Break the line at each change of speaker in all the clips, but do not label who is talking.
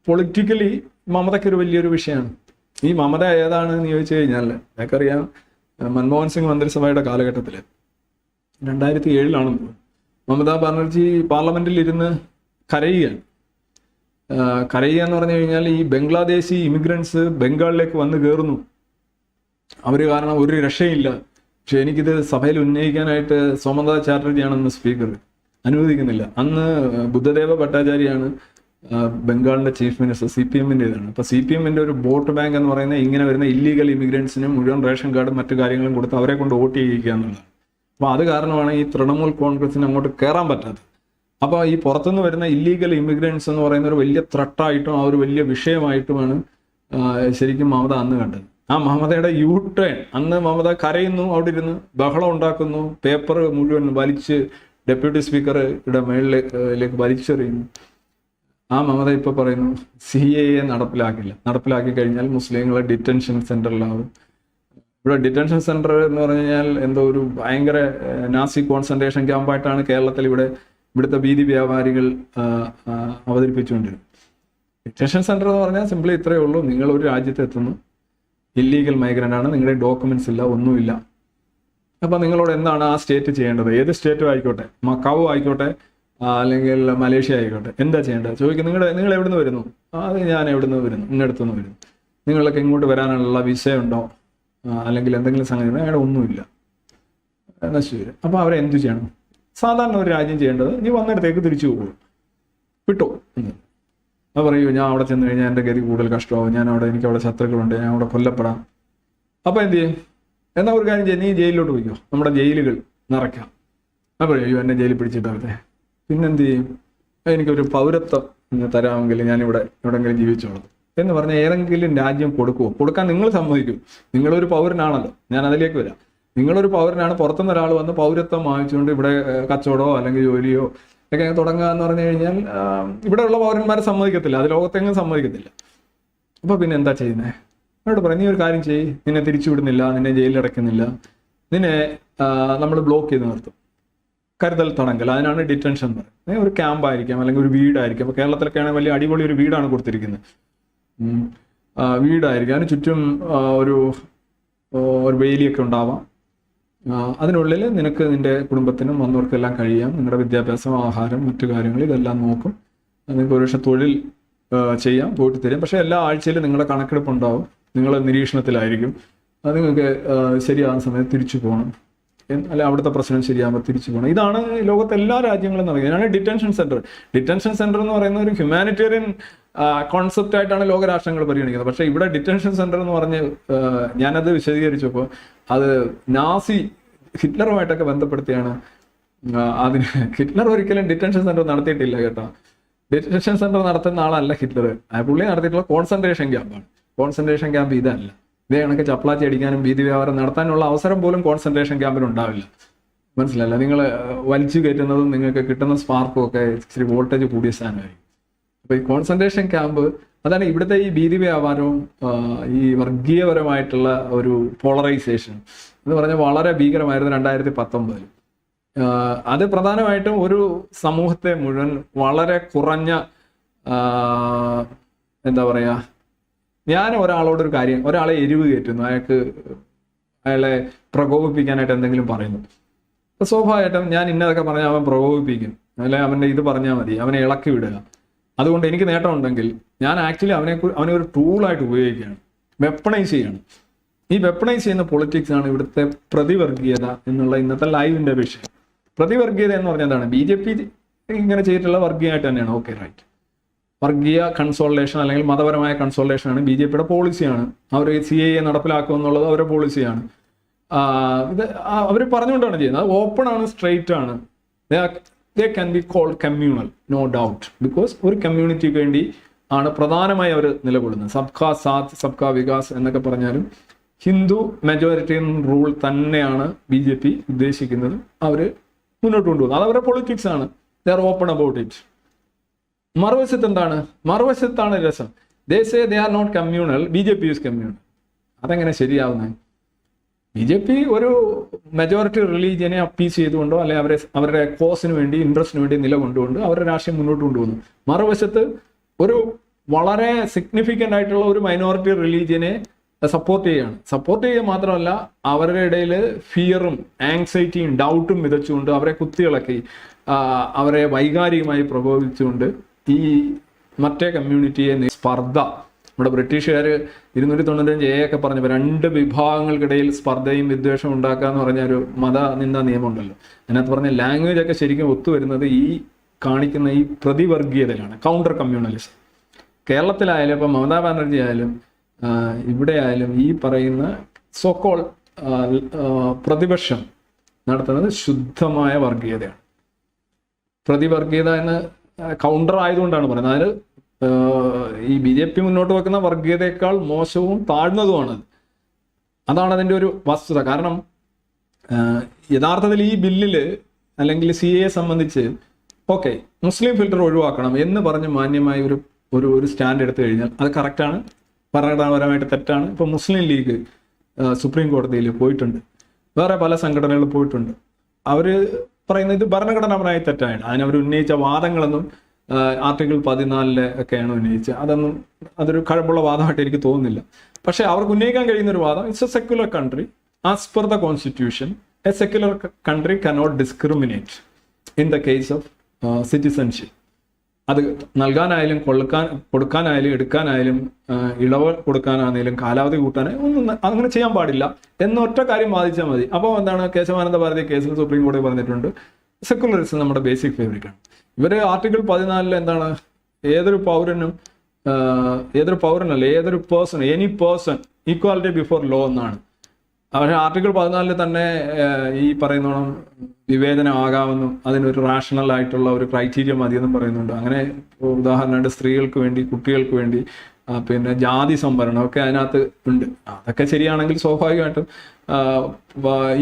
Politically മമതയ്ക്ക് ഒരു വലിയൊരു വിഷയമാണ്. ഈ മമത ഏതാണെന്ന് ചോദിച്ചു കഴിഞ്ഞാൽ എനിക്കറിയാം, മൻമോഹൻ സിംഗ് മന്ത്രിസഭയുടെ കാലഘട്ടത്തിൽ 2007 മമതാ ബാനർജി പാർലമെന്റിൽ ഇരുന്ന് കരയുകയാണ്. കരയുക എന്ന് പറഞ്ഞു കഴിഞ്ഞാൽ ഈ ബംഗ്ലാദേശി ഇമിഗ്രൻസ് ബംഗാളിലേക്ക് വന്ന് കയറുന്നു, അവർ കാരണം ഒരു രക്ഷയില്ല. പക്ഷെ എനിക്കിത് സഭയിൽ ഉന്നയിക്കാനായിട്ട് സോമനാഥ ചാറ്റർജിയാണെന്ന് സ്പീക്കർ അനുവദിക്കുന്നില്ല. അന്ന് ബുദ്ധദേവ ഭട്ടാചാര്യാണ് ബംഗാളിന്റെ ചീഫ് മിനിസ്റ്റർ, CPM-ൻ്റെതാണ്. അപ്പൊ CPM-ന്റെ ഒരു വോട്ട് ബാങ്ക് എന്ന് പറയുന്നത് ഇങ്ങനെ വരുന്ന ഇല്ലീഗൽ ഇമിഗ്രൻസിന് മുഴുവൻ റേഷൻ കാർഡും മറ്റു കാര്യങ്ങളും കൊടുത്ത് അവരെ കൊണ്ട് വോട്ട് ചെയ്യിക്കുക എന്നുള്ളതാണ്. അപ്പൊ അത് കാരണമാണ് ഈ തൃണമൂൽ കോൺഗ്രസിന് അങ്ങോട്ട് കയറാൻ പറ്റാത്തത്. അപ്പോൾ ഈ പുറത്തുനിന്ന് വരുന്ന ഇല്ലീഗൽ ഇമിഗ്രൻസ് എന്ന് പറയുന്ന ഒരു വലിയ ത്രട്ടായിട്ടും ആ ഒരു വലിയ വിഷയമായിട്ടുമാണ് ശരിക്കും മമത അന്ന് കണ്ടത്. ആ മമതയുടെ ടേൺ അന്ന് മമത കരയുന്നു, അവിടെ ഇരുന്ന് ബഹളം ഉണ്ടാക്കുന്നു, പേപ്പർ മുഴുവൻ വലിച്ച് ഡെപ്യൂട്ടി സ്പീക്കറുടെ മേളിലേക്ക് വലിച്ചെറിയുന്നു. ആ മമത ഇപ്പൊ പറയുന്നു CAA നടപ്പിലാക്കി കഴിഞ്ഞാൽ മുസ്ലിങ്ങളെ ഡിറ്റൻഷൻ സെന്ററിലാവും. ഇവിടെ ഡിറ്റൻഷൻ സെന്റർ എന്ന് പറഞ്ഞു കഴിഞ്ഞാൽ എന്തോ ഒരു ഭയങ്കര നാസി കോൺസെൻട്രേഷൻ ക്യാമ്പായിട്ടാണ് കേരളത്തിൽ ഇവിടുത്തെ വീതി വ്യാപാരികൾ അവതരിപ്പിച്ചുകൊണ്ടിരുന്നത്. ഡിറ്റൻഷൻ സെന്റർ എന്ന് പറഞ്ഞാൽ സിംപ്ലി ഇത്രയേ ഉള്ളൂ, നിങ്ങൾ ഒരു രാജ്യത്ത് എത്തുന്നു, ഇല്ലീഗൽ മൈഗ്രൻ്റ് ആണ്, നിങ്ങളുടെ ഡോക്യുമെന്റ്സ് ഇല്ല, ഒന്നുമില്ല. അപ്പം നിങ്ങളോട് എന്താണ് ആ സ്റ്റേറ്റ് ചെയ്യേണ്ടത്? ഏത് സ്റ്റേറ്റും ആയിക്കോട്ടെ, മക്കാവോ ആയിക്കോട്ടെ, അല്ലെങ്കിൽ മലേഷ്യ ആയിക്കോട്ടെ, എന്താ ചെയ്യേണ്ടത് ചോദിക്കും. നിങ്ങൾ എവിടുന്ന് വരുന്നു? അത് ഞാൻ എവിടുന്ന് വരുന്നു, ഇന്നടുത്തുനിന്ന് വരുന്നു. നിങ്ങൾക്ക് ഇങ്ങോട്ട് വരാനുള്ള വിസ ഉണ്ടോ, അല്ലെങ്കിൽ എന്തെങ്കിലും സംഗതി ഉണ്ടോ? അയാളുടെ ഒന്നുമില്ല, നശിച്ചു വരും. അപ്പോൾ അവരെ എന്തു ചെയ്യണം? സാധാരണ ഒരു രാജ്യം ചെയ്യേണ്ടത് നീ വന്നിടത്തേക്ക് തിരിച്ചു പോകും, വിട്ടോ എന്ന്. അത് പറയൂ, ഞാൻ അവിടെ ചെന്ന് കഴിഞ്ഞാൽ എൻ്റെ ഗതി കൂടുതൽ കഷ്ടമാവും, എനിക്ക് അവിടെ ശത്രുക്കളുണ്ട്, ഞാൻ അവിടെ കൊല്ലപ്പെടാം. അപ്പോൾ എന്ത് ചെയ്യും? എന്നാൽ ഒരു കാര്യം ചെയ്യും, നീ ജയിലിലോട്ട് പോയിക്കോ, നമ്മുടെ ജയിലുകൾ നിറയ്ക്കാം. അപ്പോൾ പറയൂ, എന്നെ ജയിലിൽ പിടിച്ചിട്ടാവട്ടെ. പിന്നെന്ത് ചെയ്യും? എനിക്കൊരു പൗരത്വം തരാമെങ്കിൽ ഞാൻ എവിടെയെങ്കിലും ജീവിച്ചോളാം എന്ന് പറഞ്ഞാൽ ഏതെങ്കിലും രാജ്യം കൊടുക്കാൻ നിങ്ങൾ സമ്മതിക്കും? നിങ്ങളൊരു പൗരനാണല്ലോ, ഞാൻ അതിലേക്ക് വരാം. നിങ്ങളൊരു പൗരനാണ്, പുറത്തുനിന്ന് ഒരാൾ വന്ന് പൗരത്വം വാങ്ങിച്ചുകൊണ്ട് ഇവിടെ കച്ചവടമോ അല്ലെങ്കിൽ ജോലിയോ ഒക്കെ തുടങ്ങുക എന്ന് പറഞ്ഞു കഴിഞ്ഞാൽ ഇവിടെയുള്ള പൗരന്മാരെ സമ്മതിക്കത്തില്ല, അത് ലോകത്തെങ്ങും സമ്മതിക്കത്തില്ല. അപ്പൊ പിന്നെ എന്താ ചെയ്യുന്നത്? എന്നോട് പറയും, നീ ഒരു കാര്യം ചെയ്യ്, നിന്നെ തിരിച്ചു വിടുന്നില്ല, നിന്നെ ജയിലിലടയ്ക്കുന്നില്ല, നിന്നെ നമ്മൾ ബ്ലോക്ക് ചെയ്ത് നിർത്തും, കരുതൽ തടങ്കൽ, അതിനാണ് ഡിറ്റൻഷൻ എന്ന് പറയുന്നത്. ഒരു ക്യാമ്പായിരിക്കാം അല്ലെങ്കിൽ ഒരു വീടായിരിക്കാം. അപ്പോൾ കേരളത്തിലൊക്കെ ആണെങ്കിൽ വലിയ അടിപൊളി ഒരു വീടാണ് കൊടുത്തിരിക്കുന്നത്, വീടായിരിക്കും. അതിന് ചുറ്റും ഒരു വേലിയൊക്കെ ഉണ്ടാവാം. അതിനുള്ളിൽ നിനക്ക് നിന്റെ കുടുംബത്തിനും വന്നവർക്കെല്ലാം കഴിയാം. നിങ്ങളുടെ വിദ്യാഭ്യാസം, ആഹാരം, മറ്റു കാര്യങ്ങൾ ഇതെല്ലാം നോക്കും. നിങ്ങൾക്ക് ഒരു പക്ഷേ തൊഴിൽ ചെയ്യാം, പോയിട്ട് തരും. പക്ഷേ എല്ലാ ആഴ്ചയിലും നിങ്ങളുടെ കണക്കെടുപ്പ് ഉണ്ടാവും, നിങ്ങൾ നിരീക്ഷണത്തിലായിരിക്കും. അത് നിങ്ങൾക്ക് ശരിയാകുന്ന സമയത്ത് തിരിച്ചു പോകണം, അല്ലെ അവിടുത്തെ പ്രശ്നം ശരിയാകുമ്പോൾ തിരിച്ചു പോകണം. ഇതാണ് ലോകത്തെ എല്ലാ രാജ്യങ്ങളും നടക്കുന്നത്. ഇതിനാണ് ഡിറ്റൻഷൻ സെന്റർ. ഡിറ്റൻഷൻ സെന്റർ എന്ന് പറയുന്ന ഒരു ഹ്യൂമാനിറ്റേറിയൻ കോൺസെപ്റ്റ് ആയിട്ടാണ് ലോകരാഷ്ട്രങ്ങൾ പരിഗണിക്കുന്നത്. പക്ഷേ ഇവിടെ ഡിറ്റൻഷൻ സെന്റർ എന്ന് പറഞ്ഞ് ഞാനത് വിശദീകരിച്ചപ്പോൾ അത് നാസി ഹിറ്റ്ലറുമായിട്ടൊക്കെ ബന്ധപ്പെടുത്തിയാണ് അതിന്. ഹിറ്റ്ലർ ഒരിക്കലും ഡിറ്റൻഷൻ സെന്റർ നടത്തിയിട്ടില്ല കേട്ടോ. ഡിറ്റൻഷൻ സെന്റർ നടത്തുന്ന ആളല്ല ഹിറ്റ്ലർ. പുള്ളി നടത്തിയിട്ടുള്ള കോൺസെൻട്രേഷൻ ക്യാമ്പാണ്. കോൺസെൻട്രേഷൻ ക്യാമ്പ് ഇതല്ല. ഇതേ കണക്ക് ചപ്ലാച്ചി അടിക്കാനും വീതി വ്യാപാരം നടത്താനുള്ള അവസരം പോലും കോൺസെൻട്രേഷൻ ക്യാമ്പിൽ ഉണ്ടാവില്ല. മനസ്സിലല്ല, നിങ്ങൾ വലിച്ചു കയറ്റുന്നതും നിങ്ങൾക്ക് കിട്ടുന്ന സ്പാർക്കും ഒക്കെ ഇച്ചിരി വോൾട്ടേജ് കൂടിയ സാധനമായിരിക്കും. അപ്പൊ ഈ കോൺസെൻട്രേഷൻ ക്യാമ്പ് അതാണ് ഇവിടുത്തെ ഈ ഭീതി വ്യാപാരവും ഈ വർഗീയപരമായിട്ടുള്ള ഒരു പോളറൈസേഷൻ എന്ന് പറഞ്ഞാൽ വളരെ ഭീകരമായിരുന്നു 2019. അത് പ്രധാനമായിട്ടും ഒരു സമൂഹത്തെ മുഴുവൻ വളരെ കുറഞ്ഞ എന്താ പറയാ, ഞാൻ ഒരാളോടൊരു കാര്യം, ഒരാളെ എരിവ് കയറ്റുന്നു, അയാളെ പ്രകോപിപ്പിക്കാനായിട്ട് എന്തെങ്കിലും പറയുന്നു. അപ്പൊ സ്വാഭാവികമായിട്ടും ഞാൻ ഇന്നതൊക്കെ പറഞ്ഞാൽ അവൻ പ്രകോപിപ്പിക്കും, അല്ലെ അവൻ്റെ ഇത് പറഞ്ഞാൽ മതി, അവനെ ഇളക്കി വിടുക. അതുകൊണ്ട് എനിക്ക് നേട്ടം ഉണ്ടെങ്കിൽ ഞാൻ ആക്ച്വലി അവനെ ഒരു ടൂളായിട്ട് ഉപയോഗിക്കുകയാണ്, വെപ്പണൈസ് ചെയ്യാണ്. ഈ വെപ്പണൈസ് ചെയ്യുന്ന പൊളിറ്റിക്സ് ആണ് ഇവിടുത്തെ പ്രതിവർഗീയത എന്നുള്ള ഇന്നത്തെ ലൈവിന്റെ വിഷയം. പ്രതിവർഗീയത എന്ന് പറഞ്ഞാൽ എന്താണ്? BJP ഇങ്ങനെ ചെയ്തിട്ടുള്ള വർഗീയമായിട്ട് തന്നെയാണ്. Okay, right. വർഗീയ കൺസോൾട്ടേഷൻ അല്ലെങ്കിൽ മതപരമായ കൺസോൾട്ടേഷൻ ആണ് BJPയുടെ പോളിസിയാണ്. അവർ CAA നടപ്പിലാക്കുക എന്നുള്ളത് അവരുടെ പോളിസിയാണ്. ഇത് അവർ പറഞ്ഞുകൊണ്ടാണ് ചെയ്യുന്നത്. അത് ഓപ്പൺ ആണ്, സ്ട്രെയിറ്റ് ആണ്. They can be called communal, no doubt, because ഒരു കമ്മ്യൂണിറ്റിക്ക് വേണ്ടി ആണ് പ്രധാനമായി അവർ നിലകൊള്ളുന്നത്. സബ്കാ സാത്ത് സബ്കാ വികാസ് എന്നൊക്കെ പറഞ്ഞാലും ഹിന്ദു മെജോറിറ്റേറിയൻ റൂൾ തന്നെയാണ് BJP ഉദ്ദേശിക്കുന്നത്. അവർ മുന്നോട്ട് കൊണ്ടുപോകുന്നത്. അത് അവരുടെ പൊളിറ്റിക്സ് ആണ്. They are open about it. മറുവശത്ത് എന്താണ്? മറുവശത്താണ് രസം. They say they are not communal, BJP is communal. അതെങ്ങനെ ശരിയാവുന്നത്? BJP ഒരു മെജോറിറ്റി റിലീജിയനെ അപ്പീസ് ചെയ്തുകൊണ്ടോ അല്ലെ അവരുടെ കോസിന് വേണ്ടി, ഇൻട്രസ്റ്റിന് വേണ്ടി നിലകൊണ്ടുകൊണ്ട് അവരുടെ രാഷ്ട്രീയം മുന്നോട്ട് കൊണ്ടുപോകുന്നു. മറുവശത്ത് ഒരു വളരെ സിഗ്നിഫിക്കൻ്റ് ആയിട്ടുള്ള ഒരു മൈനോറിറ്റി റിലീജിയനെ സപ്പോർട്ട് ചെയ്യുക മാത്രമല്ല, അവരുടെ ഇടയിൽ ഫിയറും ആങ്സൈറ്റിയും ഡൗട്ടും വിതച്ചുകൊണ്ട് അവരെ കുത്തിയിളക്കി അവരെ വൈകാരികമായി പ്രകോപിച്ചുകൊണ്ട് ഈ മറ്റേ കമ്മ്യൂണിറ്റിയെ സ്പർദ്ധ, നമ്മുടെ ബ്രിട്ടീഷുകാർ 295 ഒക്കെ പറഞ്ഞപ്പോൾ 2 വിഭാഗങ്ങൾക്കിടയിൽ സ്പർദ്ധയും വിദ്വേഷവും ഉണ്ടാക്കുക എന്ന് പറഞ്ഞ ഒരു മതനിന്ദ നിയമമുണ്ടല്ലോ. അതിനകത്ത് പറഞ്ഞ ലാംഗ്വേജ് ഒക്കെ ശരിക്കും ഒത്തുവരുന്നത് ഈ കാണിക്കുന്ന ഈ പ്രതിവർഗീയതയിലാണ്, കൗണ്ടർ കമ്മ്യൂണലിസം. കേരളത്തിലായാലും ഇപ്പം മമതാ ബാനർജി ആയാലും ഇവിടെ ആയാലും ഈ പറയുന്ന സോക്കോൾ പ്രതിപക്ഷം നടത്തുന്നത് ശുദ്ധമായ വർഗീയതയാണ്. പ്രതിവർഗീയത എന്ന് കൗണ്ടർ ആയതുകൊണ്ടാണ് പറയുന്നത്. അതായത് ഈ BJP മുന്നോട്ട് വെക്കുന്ന വർഗീയതയേക്കാൾ മോശവും താഴ്ന്നതുമാണത്. അതാണ് അതിൻ്റെ ഒരു വസ്തുത. കാരണം യഥാർത്ഥത്തിൽ ഈ ബില്ലിൽ അല്ലെങ്കിൽ CAA സംബന്ധിച്ച് ഓക്കെ മുസ്ലിം ഫിൽട്ടർ ഒഴിവാക്കണം എന്ന് പറഞ്ഞ് മാന്യമായ ഒരു സ്റ്റാൻഡ് എടുത്തു കഴിഞ്ഞാൽ അത് കറക്റ്റാണ്, ഭരണഘടനാപരമായിട്ട് തെറ്റാണ്. ഇപ്പോൾ മുസ്ലിം ലീഗ് സുപ്രീം കോടതിയിൽ പോയിട്ടുണ്ട്, വേറെ പല സംഘടനകളും പോയിട്ടുണ്ട്. അവർ പറയുന്നത് ഇത് ഭരണഘടനാപരമായി തെറ്റാണ്. അതിനവർ ഉന്നയിച്ച വാദങ്ങളൊന്നും ആർട്ടിക്കിൾ 14 ഒക്കെയാണ് ഉന്നയിച്ചത്. അതൊരു കഴമ്പുള്ള വാദമായിട്ട് എനിക്ക് തോന്നുന്നില്ല. പക്ഷേ അവർക്ക് ഉന്നയിക്കാൻ കഴിയുന്ന ഒരു വാദം, it's A secular country as per the constitution A secular country cannot discriminate in the case of citizenship. അത് നൽകാനായാലും കൊടുക്കാനായാലും എടുക്കാനായാലും ഇളവ് കൊടുക്കാനാണെങ്കിലും കാലാവധി കൂട്ടാനായാലും ഒന്നും അങ്ങനെ ചെയ്യാൻ പാടില്ല എന്നൊറ്റ കാര്യം വാദിച്ചാൽ മതി. അപ്പോൾ എന്താണ് കേശവാനന്ദ ഭാരതി കേസിൽ സുപ്രീം കോടതി പറഞ്ഞിട്ടുണ്ട് സെക്യുലറിസം നമ്മുടെ ബേസിക് ഫേവറിറ്റ് ആണ്. ഇവർ ആർട്ടിക്കിൾ 14 എന്താണ് ഏതൊരു പൗരനല്ല ഏതൊരു person any person equality before law എന്നാണ്. പക്ഷേ ആർട്ടിക്കിൾ 14 തന്നെ ഈ പറയുന്നോണം വിവേചനമാകാമെന്നും അതിനൊരു റാഷണൽ ആയിട്ടുള്ള ഒരു ക്രൈറ്റീരിയ മതിയെന്നും പറയുന്നുണ്ട്. അങ്ങനെ ഉദാഹരണമായിട്ട് സ്ത്രീകൾക്ക് വേണ്ടി, കുട്ടികൾക്ക് വേണ്ടി, പിന്നെ ജാതി സംവരണം ഒക്കെ അതിനകത്ത് ഉണ്ട്. അതൊക്കെ ശരിയാണെങ്കിൽ സ്വാഭാവികമായിട്ടും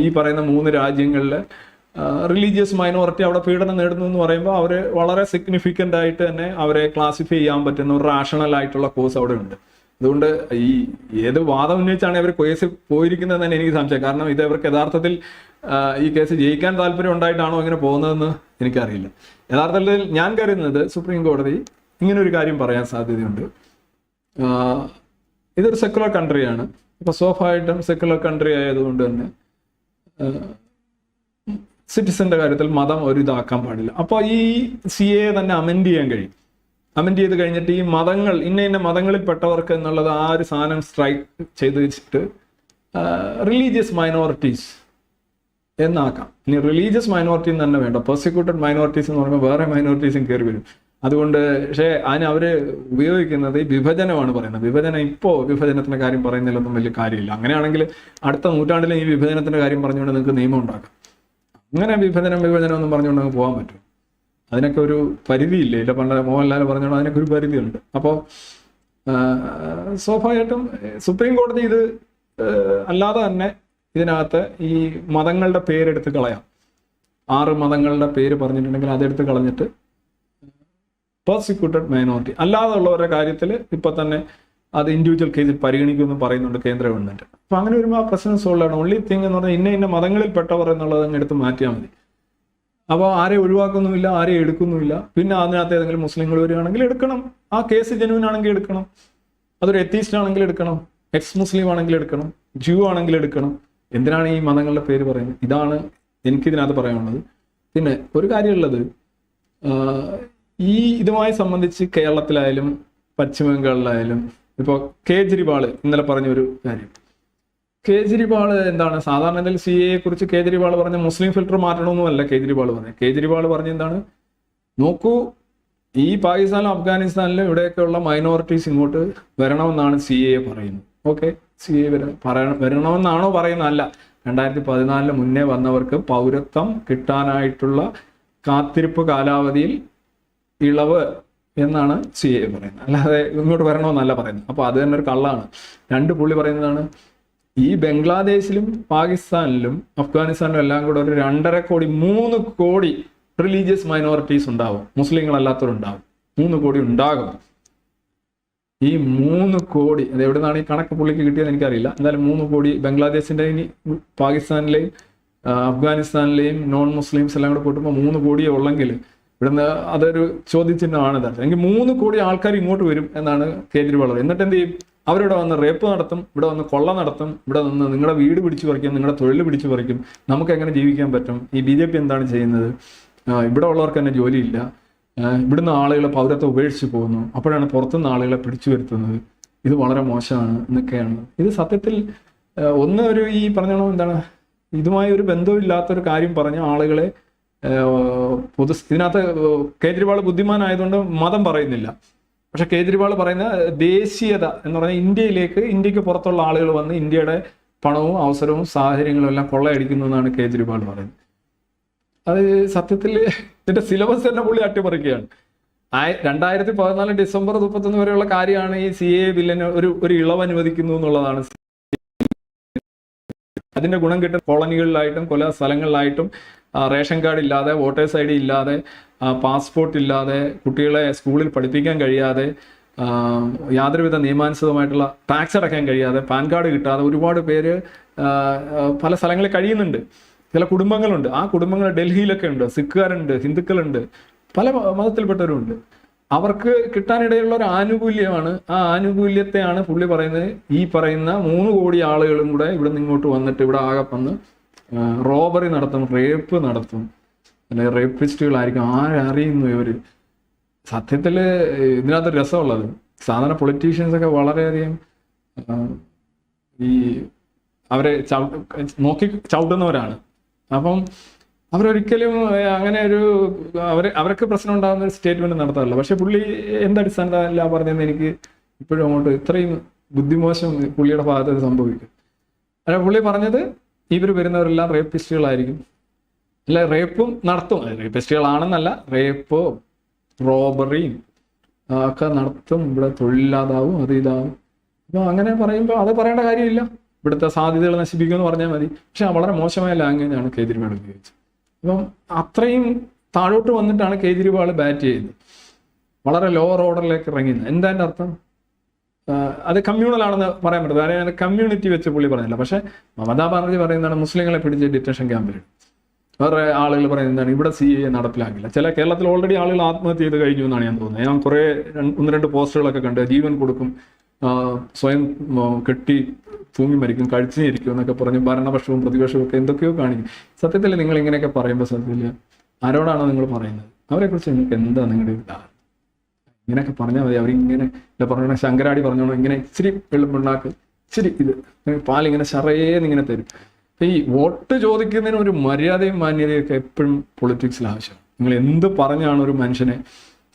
ഈ പറയുന്ന 3 രാജ്യങ്ങളിലെ റിലീജിയസ് മൈനോറിറ്റി അവിടെ പീഡനം നേടുന്നു എന്ന് പറയുമ്പോൾ അവർ വളരെ സിഗ്നിഫിക്കൻ്റ് ആയിട്ട് തന്നെ അവരെ ക്ലാസിഫൈ ചെയ്യാൻ പറ്റുന്ന ഒരു റാഷണൽ ആയിട്ടുള്ള കോഴ്സ് അവിടെ ഉണ്ട്. അതുകൊണ്ട് ഈ ഏത് വാദം ഉന്നയിച്ചാണ് ഇവർ കേസ് പോയിരിക്കുന്നത് തന്നെ എനിക്ക് സംശയം. കാരണം ഇത് ഇവർക്ക് യഥാർത്ഥത്തിൽ ഈ കേസ് ജയിക്കാൻ താല്പര്യം ഉണ്ടായിട്ടാണോ ഇങ്ങനെ പോകുന്നതെന്ന് എനിക്കറിയില്ല. യഥാർത്ഥത്തിൽ ഞാൻ കരുതുന്നത് സുപ്രീം കോടതി ഇങ്ങനെ ഒരു കാര്യം പറയാൻ സാധ്യതയുണ്ട്. ഇതൊരു സെക്യുലർ കൺട്രിയാണ്. അപ്പോൾ സ്വാഭാവികമായിട്ടും സെക്യുലർ കൺട്രി ആയതുകൊണ്ട് തന്നെ സിറ്റിസന്റെ കാര്യത്തിൽ മതം ഒരു ഇതാക്കാൻ പാടില്ല. അപ്പോൾ ഈ CAA തന്നെ അമെൻഡ് ചെയ്യാൻ കഴിയും. അമെൻഡ് ചെയ്ത് കഴിഞ്ഞിട്ട് ഈ മതങ്ങൾ ഇന്ന മതങ്ങളിൽ പെട്ടവർക്ക് എന്നുള്ളത് ആ ഒരു സാധനം സ്ട്രൈക്ക് ചെയ്ത് വെച്ചിട്ട് റിലീജിയസ് മൈനോറിറ്റീസ് എന്നാക്കാം. ഇനി റിലീജിയസ് മൈനോറിറ്റി തന്നെ വേണ്ട, പെർസിക്യൂട്ടഡ് മൈനോറിറ്റീസ് എന്ന് പറയുമ്പോൾ വേറെ മൈനോറിറ്റീസും കയറി വരും. അതുകൊണ്ട് പക്ഷേ അതിന് അവർ ഉപയോഗിക്കുന്നത് ഈ വിഭജനമാണ് പറയുന്നത്. വിഭജനത്തിന്റെ കാര്യം പറയുന്നതിലൊന്നും വലിയ കാര്യമില്ല. അങ്ങനെയാണെങ്കിൽ അടുത്ത നൂറ്റാണ്ടിൽ ഈ വിഭജനത്തിന്റെ കാര്യം പറഞ്ഞുകൊണ്ട് നിങ്ങൾക്ക് നിയമം ഉണ്ടാക്കാം. അങ്ങനെ വിഭജനം ഒന്നും പറഞ്ഞുകൊണ്ട് നമുക്ക് പോകാൻ പറ്റും? അതിനൊക്കെ ഒരു പരിധിയില്ലേ? ഇല്ല, പണ്ട് മോഹൻലാൽ പറഞ്ഞോണ്ട് അതിനൊക്കെ ഒരു പരിധിയുണ്ട്. അപ്പോൾ സ്വാഭാവികമായിട്ടും സുപ്രീം കോടതി ഇത് അല്ലാതെ തന്നെ ഇതിനകത്ത് ഈ മതങ്ങളുടെ പേരെടുത്ത് കളയാം. 6 മതങ്ങളുടെ പേര് പറഞ്ഞിട്ടുണ്ടെങ്കിൽ അതെടുത്ത് കളഞ്ഞിട്ട് പെർസിക്യൂട്ടഡ് മൈനോറിറ്റി അല്ലാതെ ഉള്ളവരുടെ കാര്യത്തിൽ ഇപ്പൊ തന്നെ അത് ഇൻഡിവിജ്വൽ കേസിൽ പരിഗണിക്കുമെന്ന് പറയുന്നുണ്ട് കേന്ദ്ര ഗവൺമെന്റ്. അപ്പൊ അങ്ങനെ വരുമ്പോൾ ആ പ്രശ്നം സോൾവ് ആണ്. ഓൺലി തിങ് എന്ന് പറഞ്ഞാൽ ഇന്ന മതങ്ങളിൽ പെട്ടവർ എന്നുള്ളത് അങ്ങ് എടുത്ത് മാറ്റിയാൽ മതി. അപ്പോൾ ആരെ ഒഴിവാക്കുന്നുമില്ല, ആരെ എടുക്കുന്നുമില്ല. പിന്നെ അതിനകത്ത് ഏതെങ്കിലും മുസ്ലിങ്ങൾ വരികയാണെങ്കിൽ എടുക്കണം. ആ കേസ് ജെനുവിൻ ആണെങ്കിൽ എടുക്കണം. അതൊരു എത്തീസ്റ്റ് ആണെങ്കിൽ എടുക്കണം, എക്സ് മുസ്ലിം ആണെങ്കിൽ എടുക്കണം, ജൂ ആണെങ്കിൽ എടുക്കണം. എന്തിനാണ് ഈ മതങ്ങളുടെ പേര് പറയുന്നത്? ഇതാണ് എനിക്കിതിനകത്ത് പറയാനുള്ളത്. പിന്നെ ഒരു കാര്യമുള്ളത്, ഈ ഇതുമായി സംബന്ധിച്ച് കേരളത്തിലായാലും പശ്ചിമ ബംഗാളിലായാലും ഇപ്പോൾ കേജ്രിവാൾ ഇന്നലെ പറഞ്ഞൊരു കാര്യം, കേജ്രിവാൾ എന്താണ് സാധാരണ CAA കുറിച്ച് കേജ്രിവാൾ പറഞ്ഞ മുസ്ലിം ഫിൽട്ടർ മാറ്റണമെന്നുമല്ല കേജ്രിവാൾ പറഞ്ഞത്. കേജ്രിവാൾ പറഞ്ഞ എന്താണ്, നോക്കൂ ഈ പാകിസ്ഥാനിലും അഫ്ഗാനിസ്ഥാനിലും ഇവിടെയൊക്കെയുള്ള മൈനോറിറ്റീസ് ഇങ്ങോട്ട് വരണമെന്നാണ് CAA പറയുന്നത്. ഓക്കെ, CAA വരണമെന്നാണോ പറയുന്നത്? അല്ല, 2014 മുന്നേ വന്നവർക്ക് പൗരത്വം കിട്ടാനായിട്ടുള്ള കാത്തിരിപ്പ് കാലാവധിയിൽ ഇളവ് എന്നാണ് CAA പറയുന്നത്, അല്ലാതെ ഇങ്ങോട്ട് വരണമെന്നല്ല പറയുന്നത്. അപ്പോൾ അത് തന്നെ ഒരു കള്ളാണ്. പുള്ളി പറയുന്നതാണ്, ഈ ബംഗ്ലാദേശിലും പാകിസ്ഥാനിലും അഫ്ഗാനിസ്ഥാനിലും എല്ലാം കൂടെ ഒരു 2.5 കോടി 3 കോടി റിലീജിയസ് മൈനോറിറ്റീസ് ഉണ്ടാവും, മുസ്ലിങ്ങളല്ലാത്തവരുണ്ടാവും. 3 കോടി ഉണ്ടാകും. ഈ 3 കോടി അത് എവിടെ നിന്നാണ് ഈ കണക്ക് പുള്ളിക്ക് കിട്ടിയത് എനിക്കറിയില്ല. എന്തായാലും 3 കോടി ബംഗ്ലാദേശിന്റെ ഇനി പാകിസ്ഥാനിലെയും അഫ്ഗാനിസ്ഥാനിലെയും നോൺ മുസ്ലിംസ് എല്ലാം കൂടെ കൂട്ടുമ്പോൾ 3 കോടിയേ ഉള്ളെങ്കിൽ ഇവിടുന്ന് അതൊരു ചോദ്യചിഹ്നമാണ് യഥാർത്ഥം. എങ്കിൽ 3 കോടി ആൾക്കാർ ഇങ്ങോട്ട് വരും എന്നാണ് കേജ്രിവാൾ. എന്നിട്ട് എന്ത് ചെയ്യും? അവരിവിടെ വന്ന് റേപ്പ് നടത്തും, ഇവിടെ വന്ന് കൊള്ള നടത്തും, ഇവിടെ വന്ന് നിങ്ങളുടെ വീട് പിടിച്ചു പറിക്കും, നിങ്ങളുടെ തൊഴിൽ പിടിച്ചു പറിക്കും. നമുക്ക് എങ്ങനെ ജീവിക്കാൻ പറ്റും? ഈ BJP എന്താണ് ചെയ്യുന്നത്? ഇവിടെ ഉള്ളവർക്ക് തന്നെ ജോലിയില്ല, ഇവിടുന്ന് ആളുകൾ പൗരത്വം ഉപേക്ഷിച്ച് പോകുന്നു, അപ്പോഴാണ് പുറത്തുനിന്ന് ആളുകളെ പിടിച്ചു വരുത്തുന്നത്. ഇത് വളരെ മോശമാണ് എന്നൊക്കെയാണ്. ഇത് സത്യത്തിൽ ഒരു ഈ പറഞ്ഞോളൂ എന്താണ്, ഇതുമായി ഒരു ബന്ധമില്ലാത്തൊരു കാര്യം പറഞ്ഞ ആളുകളെ ഇതിനകത്ത് കേജ്രിവാൾ ബുദ്ധിമാനായതുകൊണ്ട് മതം പറയുന്നില്ല. പക്ഷെ കേജ്രിവാൾ പറയുന്ന ദേശീയത എന്ന് പറഞ്ഞാൽ ഇന്ത്യക്ക് പുറത്തുള്ള ആളുകൾ വന്ന് ഇന്ത്യയുടെ പണവും അവസരവും സാഹചര്യങ്ങളും എല്ലാം കൊള്ളയടിക്കുന്നു എന്നാണ് കേജ്രിവാൾ പറയുന്നത്. അത് സത്യത്തിൽ ഇതിന്റെ സിലബസ് തന്നെ പുള്ളി അട്ടിമറിക്കുകയാണ്. 2014 ഡിസംബർ 31 വരെയുള്ള കാര്യമാണ് ഈ CAA ബില്ലിന് ഒരു ഇളവ് അനുവദിക്കുന്നു എന്നുള്ളതാണ്. അതിന്റെ ഗുണം കിട്ടുന്ന കോളനികളിലായിട്ടും കൊല സ്ഥലങ്ങളിലായിട്ടും റേഷൻ കാർഡ് ഇല്ലാതെ, വോട്ടേഴ്സ് ID ഇല്ലാതെ, പാസ്പോർട്ട് ഇല്ലാതെ, കുട്ടികളെ സ്കൂളിൽ പഠിപ്പിക്കാൻ കഴിയാതെ, യാതൊരുവിധ നിയമാനുസൃതമായിട്ടുള്ള ടാക്സ് അടയ്ക്കാൻ കഴിയാതെ, പാൻ കാർഡ് കിട്ടാതെ ഒരുപാട് പേര് പല സ്ഥലങ്ങളിൽ കഴിയുന്നുണ്ട്. ചില കുടുംബങ്ങളുണ്ട്, ആ കുടുംബങ്ങൾ ഡൽഹിയിലൊക്കെ ഉണ്ട്, സിഖുകാരുണ്ട്, ഹിന്ദുക്കളുണ്ട്, പല മതത്തിൽപ്പെട്ടവരുണ്ട്. അവർക്ക് കിട്ടാനിടയുള്ള ഒരു ആനുകൂല്യമാണ്. ആ ആനുകൂല്യത്തെയാണ് പുള്ളി പറയുന്നത് ഈ പറയുന്ന 3 കോടി ആളുകളും കൂടെ ഇവിടെ നിന്ന് ഇങ്ങോട്ട് വന്നിട്ട് ഇവിടെ ആകെ വന്ന് റോബറി നടത്തും, റേപ്പ് നടത്തും, അല്ലെ റേപ്പിസ്റ്റുകളായിരിക്കും. ആരറിയുന്നു ഇവര്? സത്യത്തിൽ ഇതിനകത്ത് രസമുള്ളത്, സാധാരണ പൊളിറ്റീഷ്യൻസ് ഒക്കെ വളരെയധികം ഈ അവരെ നോക്കി ചവിട്ടുന്നവരാണ്. അപ്പം അവരൊരിക്കലും അങ്ങനെ അവർക്ക് പ്രശ്നം ഉണ്ടാകുന്ന ഒരു സ്റ്റേറ്റ്മെന്റ് നടത്താറില്ല. പക്ഷെ പുള്ളി എന്തടിസ്ഥാനത്തിലല്ല പറഞ്ഞതെന്ന് എനിക്ക് ഇപ്പോഴും അങ്ങോട്ട് ഇത്രയും ബുദ്ധിമോശം പുള്ളിയുടെ ഭാഗത്ത് സംഭവിക്കും. അല്ല, പുള്ളി പറഞ്ഞത് ഇവർ വരുന്നവരെല്ലാം റേപ്പിസ്റ്റുകളായിരിക്കും, അല്ല റേപ്പും നടത്തും, റേപ്പിസ്റ്റുകളാണെന്നല്ല, റേപ്പോ റോബറിയും ഒക്കെ നടത്തും, ഇവിടെ തൊഴിലില്ലാതാവും, അത് ഇതാവും. അപ്പോൾ അങ്ങനെ പറയുമ്പോൾ അത് പറയേണ്ട കാര്യമില്ല, ഇവിടുത്തെ സാധ്യതകൾ നശിപ്പിക്കുമെന്ന് പറഞ്ഞാൽ മതി. പക്ഷെ വളരെ മോശമായ ലാംഗ്വേജാണ് കേജ്രിവാൾ ഉപയോഗിച്ചത്. അപ്പം അത്രയും താഴോട്ട് വന്നിട്ടാണ് കേജ്രിവാൾ ബാറ്റ് ചെയ്യുന്നത്, വളരെ ലോവർ ഓർഡറിലേക്ക് ഇറങ്ങിയത്. എന്താ എൻ്റെ അർത്ഥം? അത് കമ്മ്യൂണലാണെന്ന് പറയാൻ പറ്റും, അതായത് കമ്മ്യൂണിറ്റി വെച്ച് പുള്ളി പറഞ്ഞില്ല. പക്ഷെ മമതാ ബാനർജി പറയുന്നതാണ് മുസ്ലിങ്ങളെ പിടിച്ച് ഡിറ്റൻഷൻ ക്യാമ്പിൽ. വേറെ ആളുകൾ പറയുന്നതാണ് ഇവിടെ CAA നടപ്പിലാക്കില്ല. കേരളത്തിൽ ഓൾറെഡി ആളുകൾ ആത്മഹത്യ ചെയ്ത് കഴിഞ്ഞു എന്നാണ് ഞാൻ തോന്നുന്നത്. ഞാൻ കുറേ 1-2 പോസ്റ്ററുകളൊക്കെ കണ്ട്, ജീവൻ കൊടുക്കും, സ്വയം കെട്ടി തൂങ്ങി മരിക്കും, കഴിച്ചിരിക്കും എന്നൊക്കെ പറഞ്ഞ് ഭരണപക്ഷവും പ്രതിപക്ഷവും ഒക്കെ എന്തൊക്കെയോ കാണിക്കും. സത്യത്തിൽ നിങ്ങൾ ഇങ്ങനെയൊക്കെ പറയുമ്പോൾ സത്യത്തിൽ ആരോടാണോ നിങ്ങൾ പറയുന്നത്? അവരെക്കുറിച്ച് നിങ്ങൾക്ക് എന്താ നിങ്ങളുടെ ധാരണ? ഇങ്ങനെയൊക്കെ പറഞ്ഞാൽ മതി. അവരിങ്ങനെ പറഞ്ഞോണം, ശങ്കരാടി പറഞ്ഞോണം, ഇങ്ങനെ ഇച്ചിരി വെള്ളുമുണ്ടാക്ക്, ഇച്ചിരി ഇത് പാലിങ്ങനെ ശറയേന്നിങ്ങനെ തരും. ഈ വോട്ട് ചോദിക്കുന്നതിന് ഒരു മര്യാദയും മാന്യതയും ഒക്കെ എപ്പോഴും പൊളിറ്റിക്സിൽ ആവശ്യമാണ്. നിങ്ങൾ എന്ത് പറഞ്ഞാണ് ഒരു മനുഷ്യനെ,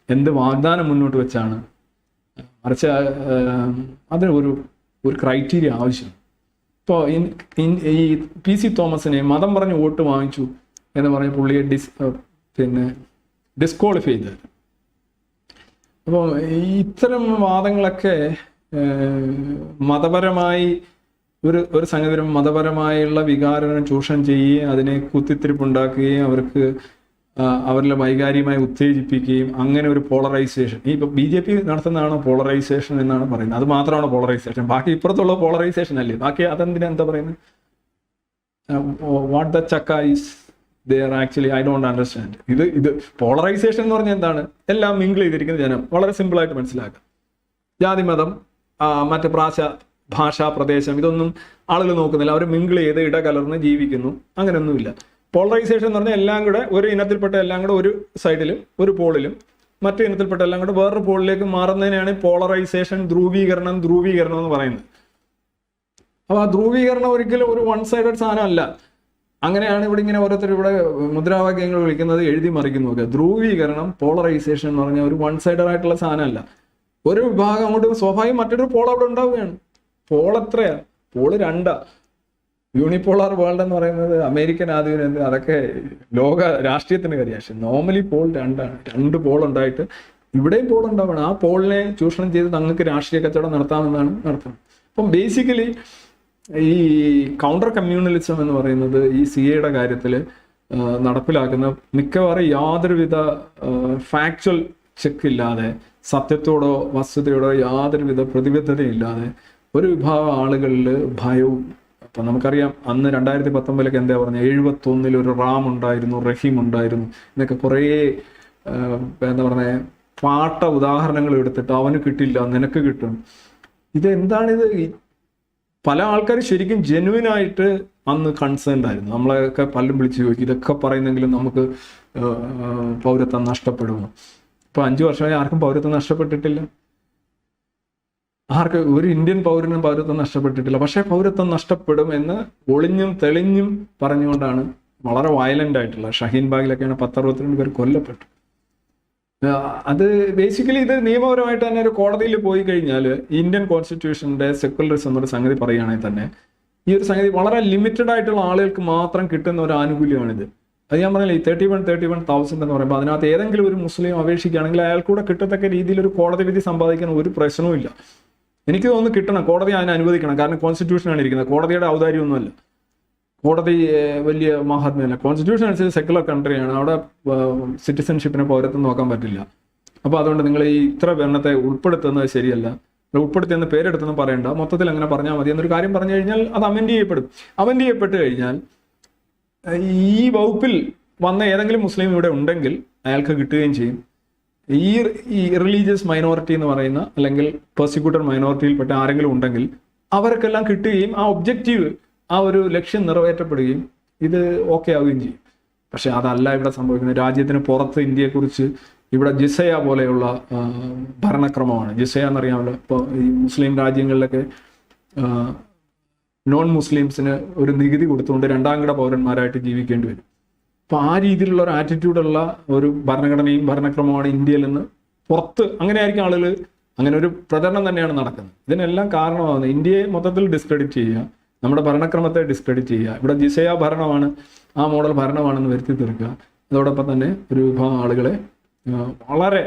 എന്ത് വാഗ്ദാനം മുന്നോട്ട് വെച്ചാണ്, മറിച്ച് അതിന് ഒരു ക്രൈറ്റീരിയ ആവശ്യം. ഇപ്പോൾ ഈ PC തോമസിനെ മതം പറഞ്ഞ് വോട്ട് വാങ്ങിച്ചു എന്ന് പറഞ്ഞ് പുള്ളിയെ ഡിസ്ക്വാളിഫൈ ചെയ്ത്. അപ്പോൾ ഇത്തരം വാദങ്ങളൊക്കെ മതപരമായി ഒരു സംഗതി മതപരമായുള്ള വികാരം ചൂഷണം ചെയ്യുകയും അതിനെ കുത്തിത്തിരിപ്പുണ്ടാക്കുകയും അവരിലെ വൈകാരികമായി ഉത്തേജിപ്പിക്കുകയും അങ്ങനെ ഒരു പോളറൈസേഷൻ. ഇപ്പൊ BJP നടത്തുന്നതാണ് പോളറൈസേഷൻ എന്നാണ് പറയുന്നത്. അത് മാത്രമാണ് പോളറൈസേഷൻ, ബാക്കി ഇപ്പുറത്തുള്ള പോളറൈസേഷൻ അല്ലേ? ബാക്കി എന്താ പറയുന്നത്? വാട്ട് ദ ചക്ക is there actually I don't understand. ഇത് പോളറൈസേഷൻ എന്ന് പറഞ്ഞാൽ എന്താണ്? എല്ലാം മിങ്കിൾ ചെയ്തിരിക്കുന്ന ജനം. വളരെ സിമ്പിളായിട്ട് മനസ്സിലാക്കാം. ജാതി, മതം, മറ്റ് ഭാഷ, പ്രദേശം, ഇതൊന്നും ആളുകൾ നോക്കുന്നില്ല. അവർ മിങ്കിൾ ചെയ്ത് ഇടകലർന്ന് ജീവിക്കുന്നു. അങ്ങനെയൊന്നുമില്ല. പോളറൈസേഷൻ എന്ന് പറഞ്ഞാൽ എല്ലാം കൂടെ ഒരു ഇനത്തിൽപ്പെട്ട എല്ലാം കൂടെ ഒരു സൈഡിലും ഒരു പോളിലും, മറ്റു ഇനത്തിൽപ്പെട്ട എല്ലാം കൂടെ വേറൊരു പോളിലേക്ക് മാറുന്നതിനാണ് പോളറൈസേഷൻ, ധ്രുവീകരണം എന്ന് പറയുന്നത്. അപ്പോൾ ആ ധ്രുവീകരണം ഒരിക്കലും ഒരു വൺ സൈഡഡ് സാധനമല്ല. അങ്ങനെയാണ് ഇങ്ങനെ ഓരോരുത്തർ ഇവിടെ മുദ്രാവാക്യങ്ങൾ വിളിക്കുന്നത്, എഴുതി മറിക്കുന്നു. ധ്രുവീകരണം, പോളറൈസേഷൻ എന്ന് പറഞ്ഞാൽ ഒരു വൺ സൈഡഡ് ആയിട്ടുള്ള സാധനമല്ല. ഒരു വിഭാഗം അങ്ങോട്ട് സ്വാഭാവികം മറ്റൊരു പോൾ അവിടെ ഉണ്ടാവുകയാണ്. പോൾ എത്രയാ? പോള് 2. യൂണിപോളാർ വേൾഡ് എന്ന് പറയുന്നത് അമേരിക്കൻ ആധിപത്യം, അതൊക്കെ ലോക രാഷ്ട്രീയത്തിന് കാര്യമാണ്. Normally Paul 2ആണ്. 2 പോൾ ഉണ്ടായിട്ട് ഇവിടെയും പോൾ ഉണ്ടാവണം. ആ പോളിനെ ചൂഷണം ചെയ്ത് തങ്ങൾക്ക് രാഷ്ട്രീയ കച്ചവടം നടത്താമെന്നാണ് നടത്തുന്നത്. അപ്പം ബേസിക്കലി ഈ കൗണ്ടർ കമ്മ്യൂണലിസം എന്ന് പറയുന്നത് ഈ CAയുടെ കാര്യത്തിൽ നടപ്പിലാക്കുന്ന മിക്കവാറും യാതൊരുവിധ ഫാക്ച്വൽ ചെക്ക് ഇല്ലാതെ, സത്യത്തോടോ വസ്തുതയോടോ യാതൊരുവിധ പ്രതിബദ്ധതയില്ലാതെ ഒരു വിഭാഗം ആളുകളിൽ ഭയവും. അപ്പം നമുക്കറിയാം അന്ന് 2019 എന്താ പറഞ്ഞത്, 71 ഒരു റാം ഉണ്ടായിരുന്നു, റഹീം ഉണ്ടായിരുന്നു എന്നൊക്കെ കുറേ എന്താ പറയുക, പാട്ട ഉദാഹരണങ്ങൾ എടുത്തിട്ട് അവന് കിട്ടില്ല നിനക്ക് കിട്ടും. ഇതെന്താണിത്? പല ആൾക്കാർ ശരിക്കും ജെന്യുവിനായിട്ട് അന്ന് കൺസേൺഡ് ആയിരുന്നു. നമ്മളെയൊക്കെ പലരും വിളിച്ച് ചോദിക്കും, ഇതൊക്കെ പറയുന്നെങ്കിലും നമുക്ക് പൗരത്വം നഷ്ടപ്പെടുമോ? ഇപ്പൊ 5 വർഷമായി ആർക്കും പൗരത്വം നഷ്ടപ്പെട്ടിട്ടില്ല. ഒരു ഇന്ത്യൻ പൗരനും പൗരത്വം നഷ്ടപ്പെട്ടിട്ടില്ല. പക്ഷേ പൗരത്വം നഷ്ടപ്പെടും എന്ന് ഒളിഞ്ഞും തെളിഞ്ഞും പറഞ്ഞുകൊണ്ടാണ് വളരെ വയലന്റ് ആയിട്ടുള്ള ഷഹീൻ ബാഗിലൊക്കെയാണ് 10-62 പേർ കൊല്ലപ്പെട്ടു. അത് ബേസിക്കലി ഇത് നിയമപരമായിട്ട് തന്നെ ഒരു കോടതിയിൽ പോയി കഴിഞ്ഞാൽ ഇന്ത്യൻ കോൺസ്റ്റിറ്റ്യൂഷന്റെ സെക്യുലറിസം എന്നൊരു സംഗതി പറയുകയാണെങ്കിൽ തന്നെ ഈ ഒരു സംഗതി വളരെ ലിമിറ്റഡ് ആയിട്ടുള്ള ആളുകൾക്ക് മാത്രം കിട്ടുന്ന ഒരു ആനുകൂല്യമാണിത്. അത് ഞാൻ പറഞ്ഞില്ല, ഈ 31,000 എന്ന് പറയുമ്പോൾ അതിനകത്ത് ഏതെങ്കിലും ഒരു മുസ്ലിം അപേക്ഷിക്കുകയാണെങ്കിൽ അയാൾക്കൂടെ കിട്ടത്തക്ക രീതിയിൽ ഒരു കോടതി വിധി സമ്പാദിക്കാൻ ഒരു പ്രശ്നവും ഇല്ല. എനിക്ക് തോന്നുന്നു കിട്ടണം, കോടതി അതിനെ അനുവദിക്കണം. കാരണം കോൺസ്റ്റിറ്റ്യൂഷനാണ് ഇരിക്കുന്നത്, കോടതിയുടെ ഔദാര്യമൊന്നുമല്ല. കോടതി വലിയ മഹാത്മ്യമല്ല. കോൺസ്റ്റിറ്റ്യൂഷൻ അനുസരിച്ച് സെക്യുലർ കൺട്രിയാണ്, അവിടെ സിറ്റിസൺഷിപ്പിനെ പൗരത്വം നോക്കാൻ പറ്റില്ല. അപ്പോൾ അതുകൊണ്ട് നിങ്ങൾ ഈ ഇത്ര എണ്ണത്തെ ഉൾപ്പെടുത്തുന്നത് ശരിയല്ല, ഉൾപ്പെടുത്തിയെന്ന് പേരെടുത്തെന്ന് പറയണ്ട, മൊത്തത്തിൽ അങ്ങനെ പറഞ്ഞാൽ മതി എന്നൊരു കാര്യം പറഞ്ഞു കഴിഞ്ഞാൽ അത് അമെൻഡ് ചെയ്യപ്പെടും. അമെൻഡ് ചെയ്യപ്പെട്ട് കഴിഞ്ഞാൽ ഈ വകുപ്പിൽ വന്ന ഏതെങ്കിലും മുസ്ലിം ഇവിടെ ഉണ്ടെങ്കിൽ അയാൾക്ക് കിട്ടുകയും ചെയ്യും. ഈ റിലീജിയസ് മൈനോറിറ്റി എന്ന് പറയുന്ന അല്ലെങ്കിൽ പെർസിക്യൂട്ടഡ് മൈനോറിറ്റിയിൽപ്പെട്ട ആരെങ്കിലും ഉണ്ടെങ്കിൽ അവർക്കെല്ലാം കിട്ടുകയും ആ ഒബ്ജക്റ്റീവ്, ആ ഒരു ലക്ഷ്യം നിറവേറ്റപ്പെടുകയും ഇത് ഓക്കെ ആവുകയും ചെയ്യും. പക്ഷെ അതല്ല ഇവിടെ സംഭവിക്കുന്നത്. രാജ്യത്തിന് പുറത്ത് ഇന്ത്യയെക്കുറിച്ച് ഇവിടെ ജിസയ പോലെയുള്ള ഭരണക്രമമാണ്. ജിസയ എന്നറിയാമല്ലോ. ഇപ്പോൾ ഈ മുസ്ലിം രാജ്യങ്ങളിലൊക്കെ നോൺ മുസ്ലിംസിന് ഒരു നികുതി കൊടുത്തുകൊണ്ട് 2ാം കിട പൗരന്മാരായിട്ട് ജീവിക്കേണ്ടി വരും. അപ്പോൾ ആ രീതിയിലുള്ള ഒരു ആറ്റിറ്റ്യൂഡുള്ള ഒരു ഭരണഘടനയും ഭരണക്രമമാണ് ഇന്ത്യയിൽ നിന്ന് പുറത്ത്. അങ്ങനെയായിരിക്കും ആളുകൾ, അങ്ങനെ ഒരു പ്രചരണം തന്നെയാണ് നടക്കുന്നത്. ഇതിനെല്ലാം കാരണമാകുന്നത് ഇന്ത്യയെ മൊത്തത്തിൽ ഡിസ്ക്രെഡിറ്റ് ചെയ്യുക, നമ്മുടെ ഭരണക്രമത്തെ ഡിസ്ക്രെഡിറ്റ് ചെയ്യുക. ഇവിടെ ജിസയ ഭരണമാണ്, ആ മോഡൽ ഭരണമാണെന്ന് വരുത്തി തീർക്കുക. അതോടൊപ്പം തന്നെ ഒരു വിഭാഗം ആളുകളെ വളരെ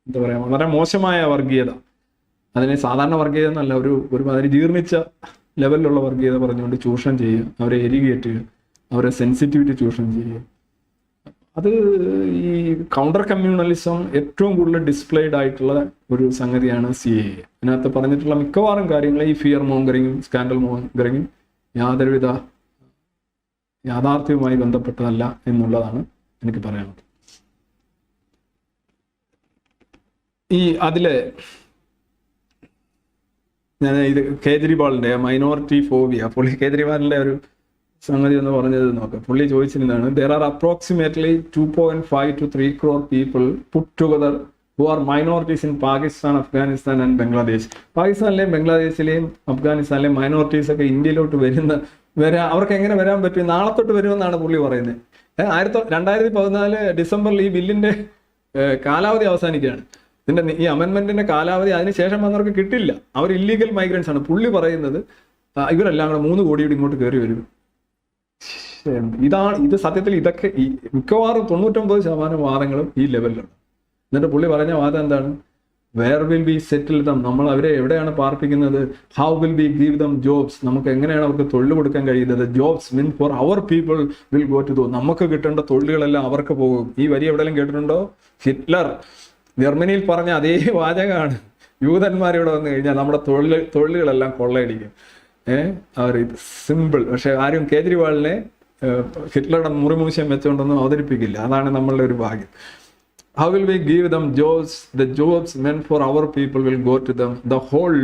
എന്താ പറയുക, വളരെ മോശമായ വർഗീയത, അതിനെ സാധാരണ വർഗീയത എന്നല്ല, ഒരുമാതിരി ജീർണിച്ച ലെവലിലുള്ള വർഗീയത പറഞ്ഞുകൊണ്ട് ചൂഷണം ചെയ്യുക, അവരെ എരികേറ്റുക, അവരെ സെൻസിറ്റിവിറ്റി ചൂഷണം ചെയ്യുക. അത് ഈ കൗണ്ടർ കമ്മ്യൂണലിസം ഏറ്റവും കൂടുതൽ ഡിസ്പ്ലേഡ് ആയിട്ടുള്ള ഒരു സംഗതിയാണ് CAA. അതിനകത്ത് പറഞ്ഞിട്ടുള്ള മിക്കവാറും കാര്യങ്ങൾ ഈ ഫിയർ മോങ്കറിങ്ങും സ്കാൻഡൽ മോങ്കറിങ്ങും യാതൊരുവിധ യാഥാർത്ഥ്യവുമായി ബന്ധപ്പെട്ടതല്ല എന്നുള്ളതാണ് എനിക്ക് പറയാനുള്ളത്. അതിലെ ഞാൻ ഇത് കേജ്രിവാളിന്റെ മൈനോറിറ്റി ഫോബിയ, പുള്ളി കേജ്രിവാളിന്റെ ഒരു സംഗതി എന്ന് പറഞ്ഞത് നോക്കാം. പുള്ളി ചോദിച്ചിരുന്നതാണ്, there are approximately 2.5 to 3 crore people put together who are minorities in Pakistan, Afghanistan and Bangladesh. പാകിസ്ഥാനിലെയും ബംഗ്ലാദേശിലെയും അഫ്ഗാനിസ്ഥാനിലെയും മൈനോറിറ്റീസ് ഒക്കെ ഇന്ത്യയിലോട്ട് അവർക്ക് എങ്ങനെ വരാൻ പറ്റും? നാളെ തൊട്ട് വരുമെന്നാണ് പുള്ളി പറയുന്നത്. 2014 ഡിസംബറിൽ ഈ ബില്ലിന്റെ കാലാവധി അവസാനിക്കുകയാണ്. ഈ അമെൻമെന്റിന്റെ കാലാവധി അതിനുശേഷം വന്നവർക്ക് കിട്ടില്ല. അവർ ഇല്ലീഗൽ മൈഗ്രൻസ് ആണ്. പുള്ളി പറയുന്നത് ഇവരെല്ലാം കൂടെ 3 കോടിയോട് ഇങ്ങോട്ട് കയറി വരും. ഇത് സത്യത്തിൽ ഇതൊക്കെ മിക്കവാറും 99% വാദങ്ങളും ഈ ലെവലിലാണ്. എന്നിട്ട് പുള്ളി പറഞ്ഞ വാദം എന്താണ്? Where will be settle them, നമ്മൾ അവരെ എവിടെയാണ് പാർപ്പിക്കുന്നത്? How will be give them jobs, നമുക്ക് എങ്ങനെയാണ് അവർക്ക് തൊഴിൽ കൊടുക്കാൻ കഴിയുന്നത്? Jobs mean for our people will go to those, നമുക്ക് കിട്ടേണ്ട തൊഴിലുകളെല്ലാം അവർക്ക് പോകും. ഈ വരി എവിടെയെങ്കിലും കേട്ടിട്ടുണ്ടോ? ഹിറ്റ്ലർ ജർമ്മനിയിൽ പറഞ്ഞ അതേ വാചകമാണ്. യൂതന്മാരിവിടെ വന്നു കഴിഞ്ഞാൽ നമ്മുടെ തൊഴിലുകളെല്ലാം കൊള്ളയടിക്കും. അവർ സിമ്പിൾ. പക്ഷെ ആരും കേജ്രിവാളിനെ ഹിറ്റ്ലറുടെ മുറിമൂശം വെച്ചുകൊണ്ടൊന്നും അവതരിപ്പിക്കില്ല. അതാണ് നമ്മളുടെ ഒരു ഭാഗ്യം. How will we give them jobs? The jobs meant for our people will go to them. The whole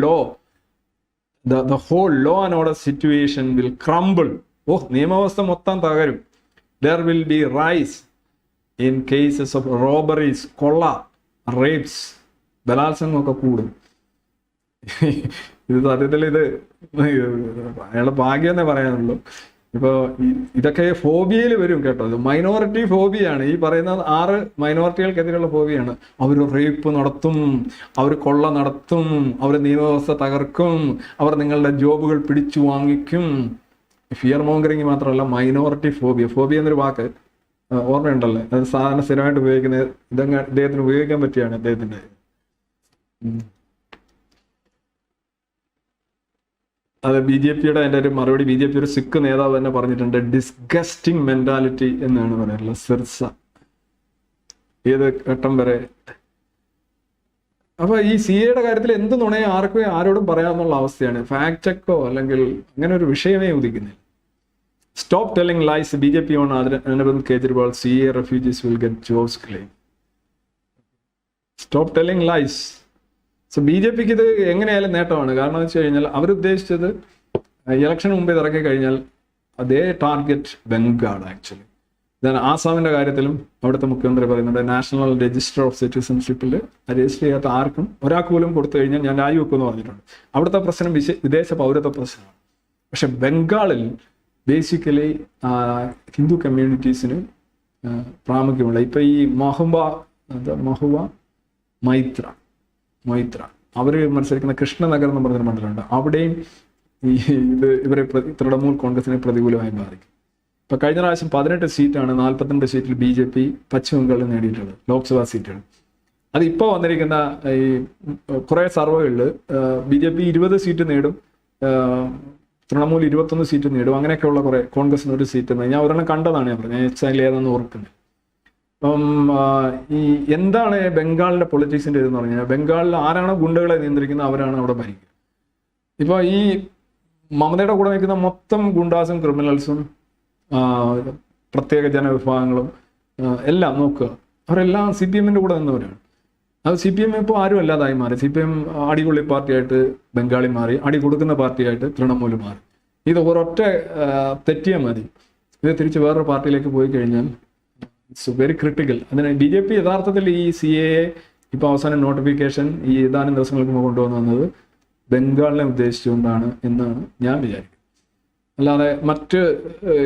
law and order situation will crumble. നിയമവ്യവസ്ഥ മൊത്തം തകരും. There will be rise in cases of robberies, കൊള്ള, rapes, ബലാത്സംഗം ഒക്കെ കൂടും. ഇത് സത്യത്തിൽ അയാളുടെ ഭാഗ്യം എന്നേ പറയാനുള്ളൂ. ഇപ്പോൾ ഇതൊക്കെ ഫോബിയയിൽ വരും കേട്ടോ. ഇത് മൈനോറിറ്റി ഫോബിയാണ്. ഈ പറയുന്ന 6 മൈനോറിറ്റികൾക്കെതിരെയുള്ള ഫോബിയാണ്. അവർ റേപ്പ് നടത്തും, അവർ കൊള്ള നടത്തും, അവർ നിയമവ്യവസ്ഥ തകർക്കും, അവർ നിങ്ങളുടെ ജോബുകൾ പിടിച്ചു വാങ്ങിക്കും. ഫിയർ മോങ്കറിങ് മാത്രമല്ല, മൈനോറിറ്റി ഫോബിയ. ഫോബിയ എന്നൊരു വാക്ക് ഓർമ്മയുണ്ടല്ലേ? അത് സാധാരണ സ്ഥിരമായിട്ട് ഉപയോഗിക്കുന്നത് അദ്ദേഹത്തിന് ഉപയോഗിക്കാൻ പറ്റിയാണ് അദ്ദേഹത്തിൻ്റെ. അത് BJPയുടെ അതിൻ്റെ ഒരു മറുപടി BJP ഒരു സിഖ് നേതാവ് തന്നെ പറഞ്ഞിട്ടുണ്ട്. ഡിസ്ഗസ്റ്റിംഗ് മെന്റാലിറ്റി എന്നാണ് പറയാറുള്ളത്. സിർസ ഏത് ഘട്ടം വരെ. അപ്പൊ ഈ CAയുടെ കാര്യത്തിൽ എന്ത് നുണയോ ആരോടും പറയാമെന്നുള്ള അവസ്ഥയാണ്. ഫാക്ട് ചെക്കോ അല്ലെങ്കിൽ അങ്ങനെ ഒരു വിഷയമേ ഉദിക്കുന്നില്ല. Stop telling lies BJP on Arvind Kejriwal CA refugees will get jobs claim. Stop telling lies. So BJPക്ക് ഇത് എങ്ങനെയായാലും നേട്ടമാണ്. കാരണം എന്ന് വെച്ച് കഴിഞ്ഞാൽ അവരുദ്ദേശിച്ചത് ഇലക്ഷന് മുമ്പേ ഇറക്കി കഴിഞ്ഞാൽ അതേ ടാർഗറ്റ് ബംഗാൾ ആക്ച്വലി. ആസാമിന്റെ കാര്യത്തിലും അവിടുത്തെ മുഖ്യമന്ത്രി പറയുന്നുണ്ട് നാഷണൽ രജിസ്റ്റർ ഓഫ് സിറ്റിസൺഷിപ്പിൽ രജിസ്റ്റർ ചെയ്യാത്ത ആർക്കും ഒരാൾക്ക് പോലും കൊടുത്തു കഴിഞ്ഞാൽ ഞാൻ രാജിവെക്കുമെന്ന് പറഞ്ഞിട്ടുണ്ട്. അവിടുത്തെ പ്രശ്നം വിദേശ പൗരത്വ പ്രശ്നമാണ്. പക്ഷെ ബംഗാളിൽ ബേസിക്കലി ഹിന്ദു കമ്മ്യൂണിറ്റീസിന് പ്രാമുഖ്യമുള്ള ഇപ്പൊ ഈ മഹുവ മൈത്ര അവർ മത്സരിക്കുന്ന കൃഷ്ണനഗർ എന്ന് പറഞ്ഞൊരു മണ്ഡലമുണ്ട്. അവിടെയും ഇവരെ തൃണമൂൽ കോൺഗ്രസിനെ പ്രതികൂലമായി ബാധിക്കും. ഇപ്പൊ കഴിഞ്ഞ പ്രാവശ്യം 18 സീറ്റാണ് 42 സീറ്റിൽ BJP പശ്ചിമ ബംഗാളിൽ നേടിയിട്ടുള്ളത്, ലോക്സഭാ സീറ്റുകൾ. അത് ഇപ്പോൾ വന്നിരിക്കുന്ന ഈ കുറെ സർവേകളിൽ BJP 20 സീറ്റ് നേടും, തൃണമൂൽ 21 സീറ്റ് നേടും, അങ്ങനെയൊക്കെയുള്ള കുറെ, കോൺഗ്രസിന് 1 സീറ്റ്. ഞാൻ ഒരെണ്ണം കണ്ടതാണ്, ഞാൻ പറഞ്ഞത് എക്സാക്ട്ലി ഏതാണെന്ന് ഓർക്കുന്നത്. അപ്പം ഈ എന്താണ് ബംഗാളിന്റെ പൊളിറ്റിക്സിന്റെ ഇതെന്ന് പറഞ്ഞു കഴിഞ്ഞാൽ, ബംഗാളിൽ ആരാണ് ഗുണ്ടകളെ നിയന്ത്രിക്കുന്നത് അവരാണ് അവിടെ ഭരിക്കുക. ഇപ്പോൾ ഈ മമതയുടെ കൂടെ നിൽക്കുന്ന മൊത്തം ഗുണ്ടാസും ക്രിമിനൽസും പ്രത്യേക ജനവിഭാഗങ്ങളും എല്ലാം നോക്കുക, അവരെല്ലാം CPM-ന്റെ കൂടെ നിന്നവരാണ്. അത് CPM ഇപ്പോൾ ആരും അല്ലാതായി മാറി. CPM അടികൊള്ളി പാർട്ടിയായിട്ട് ബംഗാളി മാറി, അടി കൊടുക്കുന്ന പാർട്ടിയായിട്ട് തൃണമൂല് മാറി. ഇത് ഒരൊറ്റ തെറ്റിയാൽ മതി, ഇത് തിരിച്ച് വേറൊരു പാർട്ടിയിലേക്ക് പോയി കഴിഞ്ഞാൽ ഇറ്റ്സ് വെരി ക്രിട്ടിക്കൽ. അതിന് BJP യഥാർത്ഥത്തിൽ ഈ CAA ഇപ്പോൾ അവസാനം നോട്ടിഫിക്കേഷൻ ഈ ഏതാനും ദിവസങ്ങൾക്ക് മുമ്പ് കൊണ്ടുവന്നത് ബംഗാളിനെ ഉദ്ദേശിച്ചുകൊണ്ടാണ് എന്നാണ് ഞാൻ വിചാരിക്കുന്നത്. അല്ലാതെ മറ്റ്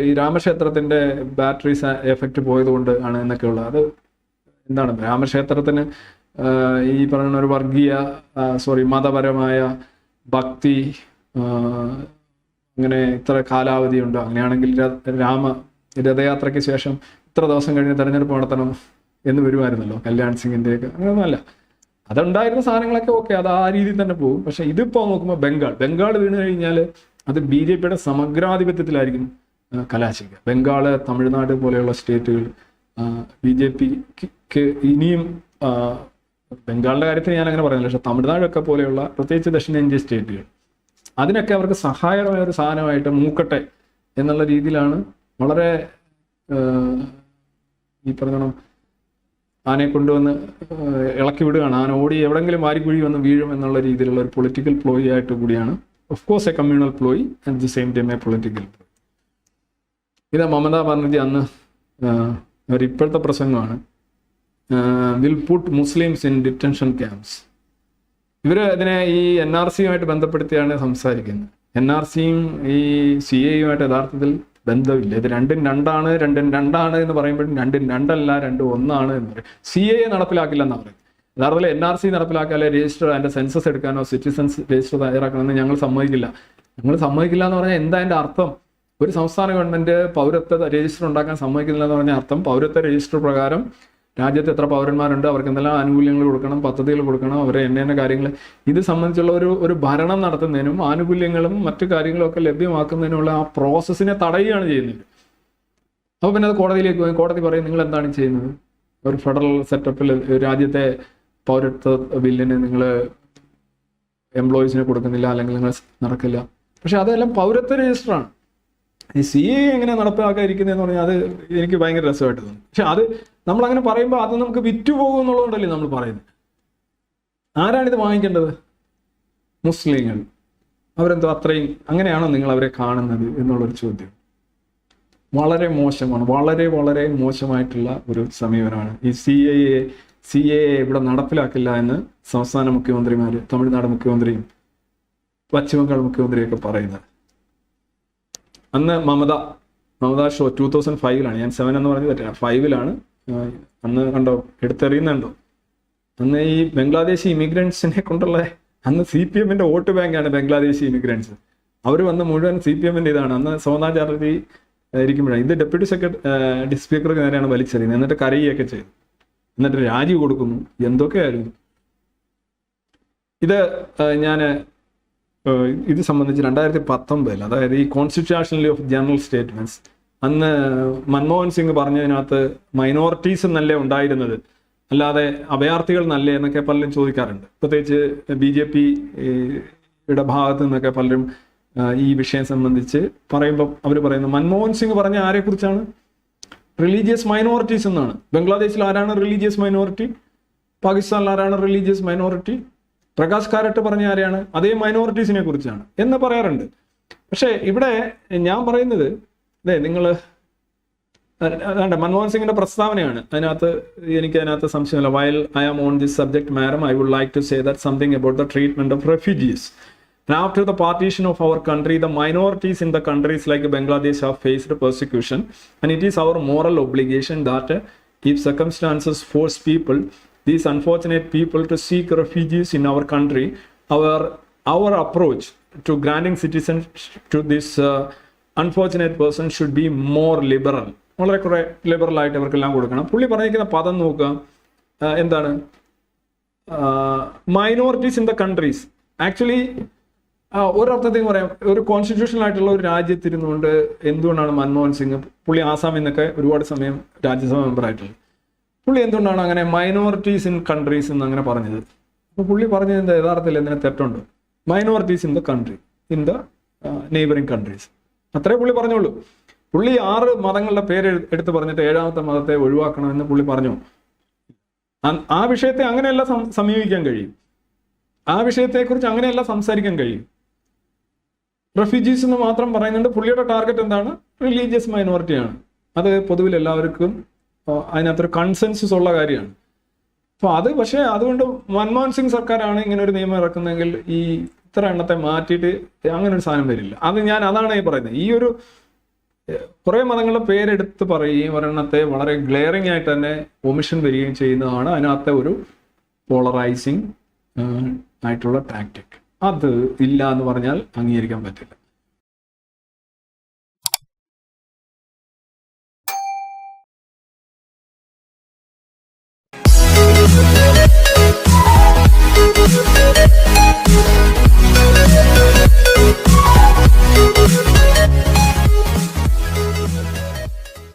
ഈ രാമക്ഷേത്രത്തിന്റെ ബാറ്ററീസ് എഫക്റ്റ് പോയത് കൊണ്ട് ആണ് എന്നൊക്കെയുള്ള, അത് എന്താണ് രാമക്ഷേത്രത്തിന് ഈ പറയുന്ന ഒരു മതപരമായ ഭക്തി അങ്ങനെ ഇത്ര കാലാവധിയുണ്ട്, അങ്ങനെയാണെങ്കിൽ രഥയാത്രയ്ക്ക് ശേഷം ഇത്ര ദിവസം കഴിഞ്ഞ് തെരഞ്ഞെടുപ്പ് നടത്തണം എന്ന് വരുമായിരുന്നല്ലോ കല്യാൺ സിംഗിൻ്റെയൊക്കെ. അങ്ങനെയൊന്നുമല്ല, അതുണ്ടായിരുന്ന സാധനങ്ങളൊക്കെ ഓക്കെ, അത് ആ രീതിയിൽ തന്നെ പോകും. പക്ഷെ ഇതിപ്പോൾ നോക്കുമ്പോൾ ബംഗാൾ വീണ് കഴിഞ്ഞാൽ അത് BJPയുടെ സമഗ്രാധിപത്യത്തിലായിരിക്കും കലാശിക്കുക. ബംഗാള്, തമിഴ്നാട് പോലെയുള്ള സ്റ്റേറ്റുകൾ BJPക്ക് ഇനിയും, ബംഗാളിന്റെ കാര്യത്തിൽ ഞാൻ അങ്ങനെ പറയുന്നില്ല, പക്ഷെ തമിഴ്നാടൊക്കെ പോലെയുള്ള പ്രത്യേകിച്ച് ദക്ഷിണേന്ത്യ സ്റ്റേറ്റുകൾ അതിനൊക്കെ അവർക്ക് സഹായകമായ ഒരു സാധനമായിട്ട് മൂക്കട്ടെ എന്നുള്ള രീതിയിലാണ് വളരെ ഈ പറഞ്ഞോണം ആനയെ കൊണ്ടുവന്ന് ഇളക്കി വിടുകയാണ്, ആന ഓടി എവിടെങ്കിലും വാരിക്കുഴി വന്ന് വീഴും എന്നുള്ള രീതിയിലുള്ള ഒരു പൊളിറ്റിക്കൽ പ്ലോയി ആയിട്ട് കൂടിയാണ്. Of course a communal ploy at the same time a political ploy. ഇത് മമതാ ബാനർജി അന്ന് ഇപ്പോഴത്തെ പ്രസംഗമാണ്, will put Muslims in detention camps. ഇവർ ഇതിനെ ഈ NRC-യുമായിട്ട് ബന്ധപ്പെടുത്തിയാണ് സംസാരിക്കുന്നത്. NRC-യും ഈ CA-യുമായിട്ട് യഥാർത്ഥത്തിൽ ബന്ധമില്ല. ഇത് രണ്ടും രണ്ടാണ് എന്ന് പറയുമ്പോഴും രണ്ടും രണ്ടല്ല, രണ്ടും ഒന്നാണ് എന്ന് പറയും. CA നടപ്പിലാക്കില്ല എന്നാണ് പറയുന്നത്. യഥാർത്ഥത്തിൽ NRC നടപ്പിലാക്കാതെ രജിസ്റ്റർ, അതിന്റെ സെൻസസ് എടുക്കാനോ സിറ്റിസൺസ് രജിസ്റ്റർ തയ്യാറാക്കണമെന്ന് ഞങ്ങൾ സമ്മതിക്കില്ല എന്ന് പറഞ്ഞാൽ എന്താ അതിന്റെ അർത്ഥം? ഒരു സംസ്ഥാന ഗവൺമെന്റ് പൗരത്വ രജിസ്റ്റർ ഉണ്ടാക്കാൻ സമ്മതിക്കുന്നില്ല എന്ന് പറഞ്ഞ അർത്ഥം പൗരത്വ രജിസ്റ്റർ പ്രകാരം രാജ്യത്ത് എത്ര പൗരന്മാരുണ്ട്, അവർക്ക് എന്തെല്ലാം ആനുകൂല്യങ്ങൾ കൊടുക്കണം, പദ്ധതികൾ കൊടുക്കണം, അവരെ എന്ന കാര്യങ്ങൾ ഇത് സംബന്ധിച്ചുള്ള ഒരു ഭരണം നടത്തുന്നതിനും ആനുകൂല്യങ്ങളും മറ്റു കാര്യങ്ങളും ഒക്കെ ലഭ്യമാക്കുന്നതിനുള്ള ആ പ്രോസസ്സിനെ തടയുകയാണ് ചെയ്യുന്നത്. അപ്പോൾ പിന്നെ അത് കോടതിയിലേക്ക് പോയി, കോടതി പറയും നിങ്ങൾ എന്താണ് ചെയ്യുന്നത്, ഒരു ഫെഡറൽ സെറ്റപ്പിൽ രാജ്യത്തെ പൗരത്വ ബില്ലിന് നിങ്ങൾ എംപ്ലോയീസിനെ കൊടുക്കുന്നില്ല, അല്ലെങ്കിൽ നിങ്ങൾ നടക്കില്ല. പക്ഷെ അതെല്ലാം പൗരത്വ രജിസ്റ്ററാണ്. ഈ CA എങ്ങനെ നടപ്പിലാക്കാതിരിക്കുന്നതെന്ന് പറഞ്ഞാൽ അത് എനിക്ക് ഭയങ്കര രസമായിട്ട് തോന്നും. പക്ഷെ അത് നമ്മളങ്ങനെ പറയുമ്പോൾ അത് നമുക്ക് വിറ്റുപോകും എന്നുള്ളതുകൊണ്ടല്ലേ നമ്മൾ പറയുന്നത്. ആരാണിത് വാങ്ങിക്കേണ്ടത്? മുസ്ലിങ്ങൾ. അവരെന്തോ അത്രയും അങ്ങനെയാണോ നിങ്ങൾ അവരെ കാണുന്നത് എന്നുള്ളൊരു ചോദ്യം വളരെ മോശമാണ്. വളരെ വളരെ മോശമായിട്ടുള്ള ഒരു സമീപനമാണ് ഈ CA ഇവിടെ നടപ്പിലാക്കില്ല എന്ന് സംസ്ഥാന മുഖ്യമന്ത്രിമാർ, തമിഴ്നാട് മുഖ്യമന്ത്രിയും പശ്ചിമബംഗാൾ മുഖ്യമന്ത്രിയൊക്കെ പറയുന്നത്. അന്ന് മമത ഷോ 2005-ലാണ്, ഞാൻ 7 എന്ന് പറഞ്ഞത് തെറ്റാ, 5-ലാണ് അന്ന് കണ്ടോ, എടുത്തെറിയുന്നുണ്ടോ. അന്ന് ഈ ബംഗ്ലാദേശി ഇമിഗ്രൻസിനെ കൊണ്ടുള്ള, അന്ന് CPM-ന്റെ വോട്ട് ബാങ്കാണ് ബംഗ്ലാദേശി ഇമിഗ്രൻസ്. അവർ വന്ന് മുഴുവൻ CPM-ന്റെ ഇതാണ്. അന്ന് സോനാ ചാറ്റർജി ഇരിക്കുമ്പോഴാണ് ഇത് ഡെപ്യൂട്ടി സ്പീക്കർക്ക് നേരെയാണ് വലിച്ചെറിയുന്നത്. എന്നിട്ട് കരയുകയൊക്കെ ചെയ്തു, എന്നിട്ട് രാജി കൊടുക്കുന്നു, എന്തൊക്കെയായിരുന്നു ഇത്. ഞാൻ ഇത് സംബന്ധിച്ച് 2019, അതായത് ഈ കോൺസ്റ്റിറ്റ്യൂഷണലി ഓഫ് ജനറൽ സ്റ്റേറ്റ്മെന്റ്സ്, അന്ന് മൻമോഹൻ സിംഗ് പറഞ്ഞതിനകത്ത് മൈനോറിറ്റീസ് എന്നല്ലേ ഉണ്ടായിരുന്നത്, അല്ലാതെ അഭയാർത്ഥികൾ നല്ലേ എന്നൊക്കെ പലരും ചോദിക്കാറുണ്ട്. പ്രത്യേകിച്ച് BJPയുടെ ഭാഗത്തു നിന്നൊക്കെ പലരും ഈ വിഷയം സംബന്ധിച്ച് പറയുമ്പോൾ അവർ പറയുന്നത് മൻമോഹൻ സിംഗ് പറഞ്ഞ ആരെക്കുറിച്ചാണ്? റിലീജിയസ് മൈനോറിറ്റീസ് എന്നാണ്. ബംഗ്ലാദേശിൽ ആരാണ് റിലീജിയസ് മൈനോറിറ്റി? പാകിസ്ഥാനിൽ ആരാണ് റിലീജിയസ് മൈനോറിറ്റി? പ്രകാശ് കാരട്ട് പറഞ്ഞ ആരെയാണ്? അതേ മൈനോറിറ്റീസിനെ കുറിച്ചാണ് എന്ന് പറയാറുണ്ട്. പക്ഷേ ഇവിടെ ഞാൻ പറയുന്നത് നിങ്ങൾ അതാണ്ട് മൻമോഹൻ സിംഗിന്റെ പ്രസ്താവനയാണ്. അതിനകത്ത് സംശയമില്ല. While I am on this subject madam, I would like to say that something about the treatment of refugees. And after the partition of our country, the minorities in the countries like Bangladesh have faced persecution, and it is our moral obligation that if circumstances force people, these unfortunate people, to seek refugees in our country, our approach to granting citizenship to this unfortunate person should be more liberal. വളരെ കുറെ liberal ആയിട്ട് അവർക്കെല്ലാം കൊടുക്കണം. പുള്ളി പറഞ്ഞിരിക്കുന്ന പദം നോക്കുക, എന്താണ്? Minorities in the countries. Actually ഒരർത്ഥത്തിൽ പറയാം, ഒരു കോൺസ്റ്റിറ്റ്യൂഷണൽ ആയിട്ടുള്ള ഒരു രാജ്യത്തിരുന്നുകൊണ്ട് എന്തുകൊണ്ടാണ് മൻമോഹൻ സിംഗ്, പുള്ളി ആസാമിൽ നിന്നൊക്കെ ഒരുപാട് സമയം രാജ്യസഭ മെമ്പറായിട്ടുള്ളത്, പുള്ളി എന്തുകൊണ്ടാണ് അങ്ങനെ മൈനോറിറ്റീസ് ഇൻ കൺട്രീസ് എന്ന് അങ്ങനെ പറഞ്ഞത്? അപ്പോൾ പുള്ളി പറഞ്ഞത് യഥാർത്ഥത്തിൽ എന്തിനാ തെറ്റുണ്ട്? Minorities in the country, in the neighbouring countries, അത്രേ പുള്ളി പറഞ്ഞോളൂ. പുള്ളി 6 മതങ്ങളുടെ പേര് എടുത്ത് പറഞ്ഞിട്ട് 7ാമത്തെ മതത്തെ ഒഴിവാക്കണമെന്ന് പുള്ളി പറഞ്ഞു. ആ വിഷയത്തെ അങ്ങനെയല്ല സമീപിക്കാൻ കഴിയും. ആ വിഷയത്തെക്കുറിച്ച് അങ്ങനെയല്ല സംസാരിക്കാൻ കഴിയും. റെഫ്യൂജീസ് എന്ന് മാത്രം പറയുന്നുണ്ട്. പുള്ളിയുടെ ടാർഗറ്റ് എന്താണ്? റിലീജിയസ് മൈനോറിറ്റിയാണ്. അത് പൊതുവിൽ എല്ലാവർക്കും അതിനകത്തൊരു കൺസെൻസസ് ഉള്ള കാര്യമാണ്. അപ്പോൾ പക്ഷേ അതുകൊണ്ട് മൻമോഹൻ സിംഗ് സർക്കാരാണ് ഇങ്ങനെ ഒരു നിയമം ഇറക്കുന്നതെങ്കിൽ ഈ ഇത്ര എണ്ണത്തെ മാറ്റിയിട്ട് അങ്ങനെ ഒരു സാധനം വരില്ല. അതാണ് ഈ പറയുന്നത്. ഈ ഒരു കുറേ മതങ്ങളുടെ പേരെടുത്ത് പറയുകയും ഒരെണ്ണത്തെ വളരെ ഗ്ലെയറിംഗ് ആയിട്ട് തന്നെ ഒമിഷൻ വരികയും ചെയ്യുന്നതാണ് അതിനകത്തെ ഒരു പോളറൈസിങ് ആയിട്ടുള്ള ടാക്ടിക്. അത് ഇല്ല എന്ന് പറഞ്ഞാൽ അംഗീകരിക്കാൻ പറ്റില്ല.